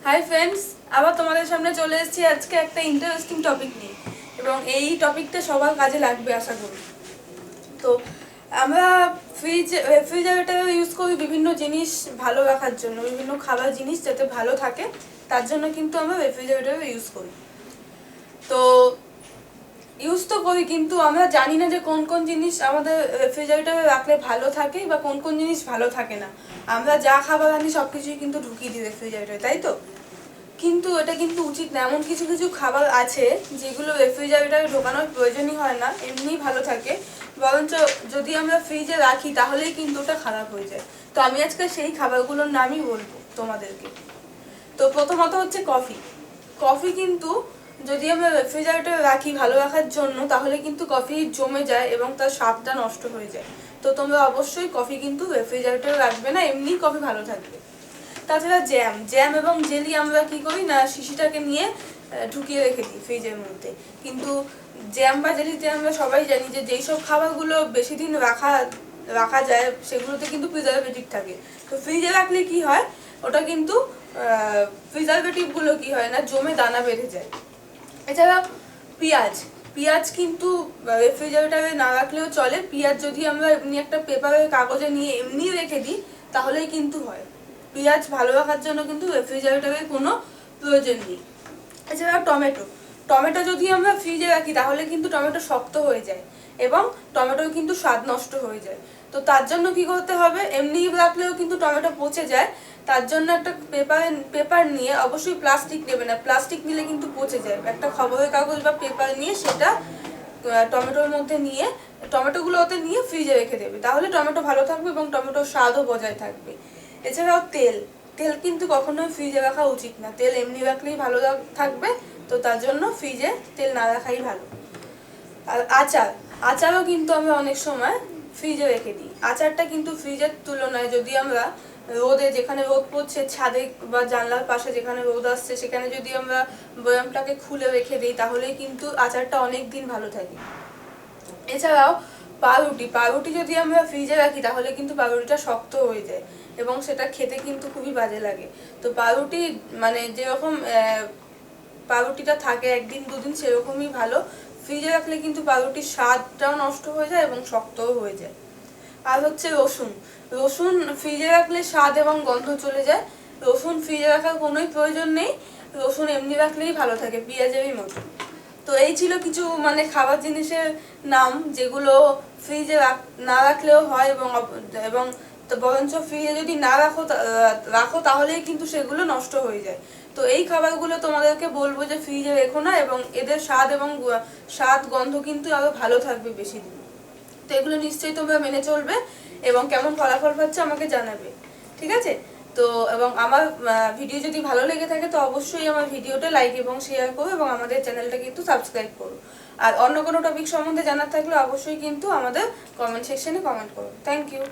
Hi friends, আবার তোমাদের সামনে চলে এসেছি আজকে একটা ইন্টারেস্টিং টপিক নিয়ে, এবং এই টপিকটা সবার কাজে লাগবে আশা করি। তো আমরা রেফ্রিজারেটর ইউজ করি বিভিন্ন জিনিস ভালো রাখার জন্য, বিভিন্ন খাবার জিনিস যাতে ভালো থাকে তার জন্য কিন্তু আমরা রেফ্রিজারেটর ইউজ করি। তো ইউজ তো করি, কিন্তু আমরা জানি না যে কোন কোন জিনিস আমাদের রেফ্রিজারেটরে রাখলে ভালো থাকে বা কোন কোন জিনিস ভালো থাকে না। আমরা যা খাবার আনি সব কিছুই কিন্তু ঢুকিয়ে দিই রেফ্রিজারেটরে, তাই তো? কিন্তু এটা কিন্তু উচিত না। এমন কিছু কিছু খাবার আছে যেগুলো রেফ্রিজারেটরে ঢোকানোর প্রয়োজনই হয় না, এমনিই ভালো থাকে, বরঞ্চ যদি আমরা ফ্রিজে রাখি তাহলেই কিন্তু ওটা খারাপ হয়ে যায়। তো আমি আজকে সেই খাবারগুলোর নামই বলবো তোমাদেরকে। তো প্রথমত হচ্ছে কফি। কফি কিন্তু যদি আমরা রেফ্রিজারেটরে রাখি ভালো রাখার জন্য, তাহলে কিন্তু কফি জমে যায় এবং তার স্বাদটা নষ্ট হয়ে যায়। তো তোমরা অবশ্যই কফি কিন্তু রেফ্রিজারেটরে রাখবে না, এমনি কফি ভালো থাকবে। তাছাড়া জ্যাম এবং জেলি আমরা কি করি না, শিশিটাকে নিয়ে ঢুকিয়ে রেখে দিই ফ্রিজের মধ্যে। কিন্তু জ্যাম বা জেলিতে আমরা সবাই জানি যে যেই সব খাবারগুলো বেশি দিন রাখা যায় সেগুলোতে কিন্তু প্রিজারভেটিভ থাকে। তো ফ্রিজে রাখলে কি হয়, ওটা কিন্তু প্রিজারভেটিভগুলো কি হয় না, জমে দানা বেঁধে যায়। এছাড়া পেঁয়াজ কিন্তু রেফ্রিজারেটরে না রাখলেও চলে। পেঁয়াজ যদি আমরা এমনি একটা পেপারের কাগজে নিয়ে এমনি রেখে দিই তাহলেই কিন্তু হয়। পেঁয়াজ ভালো রাখার জন্য কিন্তু রেফ্রিজারেটরের কোনো প্রয়োজন নেই। এছাড়া টমেটো যদি আমরা ফ্রিজে রাখি তাহলে কিন্তু টমেটো শক্ত হয়ে যায় এবং টমেটোর কিন্তু স্বাদ নষ্ট হয়ে যায়। তো তার জন্য কি করতে হবে, এমনি রাখলেও কিন্তু টমেটো পচে যায়। তার জন্য একটা পেপার নিয়ে, অবশ্যই প্লাস্টিক নেবে না, প্লাস্টিক নিলে কিন্তু পচে যায়। একটা খবরের কাগজ বা পেপার নিয়ে সেটা টমেটোর মধ্যে নিয়ে টমেটোগুলো ওতে নিয়ে ফ্রিজে রেখে দেবে, তাহলে টমেটো ভালো থাকবে এবং টমেটোর স্বাদও বজায় থাকবে। এছাড়াও তেল কিন্তু কখনোই ফ্রিজে রাখা উচিত না। তেল এমনি রাখলেই ভালো থাকবে, তো তার জন্য ফ্রিজে তেল না রাখাই ভালো। আর আচারও কিন্তু আমরা অনেক সময় ফ্রিজে রেখে দিই। আচারটা কিন্তু ফ্রিজের তুলনায় যদি আমরা রোদে, যেখানে রোদ পড়ছে, ছাদে বা জানলার পাশে যেখানে রোদ আসছে সেখানে যদি আমরা বয়ামটাকে খুলে রেখে দিই তাহলেই কিন্তু আচারটা অনেক দিন ভালো থাকে। এছাড়াও পাউরুটি যদি আমরা ফ্রিজে রাখি তাহলে কিন্তু পাউরুটিটা শক্ত হয়ে যায় এবং সেটা খেতে কিন্তু খুবই বাজে লাগে। তো পাউরুটি মানে যেরকম পাউরুটিটা থাকে একদিন দুদিন সেরকমই ভালো। ফ্রিজে রাখলে কিন্তু পাউরুটির স্বাদটাও নষ্ট হয়ে যায় এবং শক্তও হয়ে যায়। আর হচ্ছে রসুন ফ্রিজে রাখলে স্বাদ এবং গন্ধ চলে যায়। রসুন ফ্রিজে রাখার কোনোই প্রয়োজন নেই, রসুন এমনি রাখলেই ভালো থাকে, পেঁয়াজেরই মতো। তো এই ছিল কিছু খাবার জিনিসের নাম যেগুলো ফ্রিজে না রাখলেও হয় এবং বরঞ্চ ফ্রিজে যদি না রাখো তাহলেই কিন্তু সেগুলো নষ্ট হয়ে যায়। তো এই খাবারগুলো তোমাদেরকে বলবো যে ফ্রিজে রেখো না, এবং এদের স্বাদ গন্ধ কিন্তু আরো ভালো থাকবে বেশি দিন। তো এগুলো নিশ্চয়ই তোমরা মেনে চলবে এবং কেমন ফলাফল পাচ্ছ আমাকে জানাবে, ঠিক আছে? তো এবং আমার ভিডিও যদি ভালো লেগে থাকে তো অবশ্যই আমার ভিডিওটা লাইক এবং শেয়ার করো এবং আমাদের চ্যানেলটা কিন্তু সাবস্ক্রাইব করো। আর অন্য কোনো টপিক সম্বন্ধে জানার থাকলে অবশ্যই কিন্তু আমাদের কমেন্ট সেকশনে কমেন্ট করো। Thank you.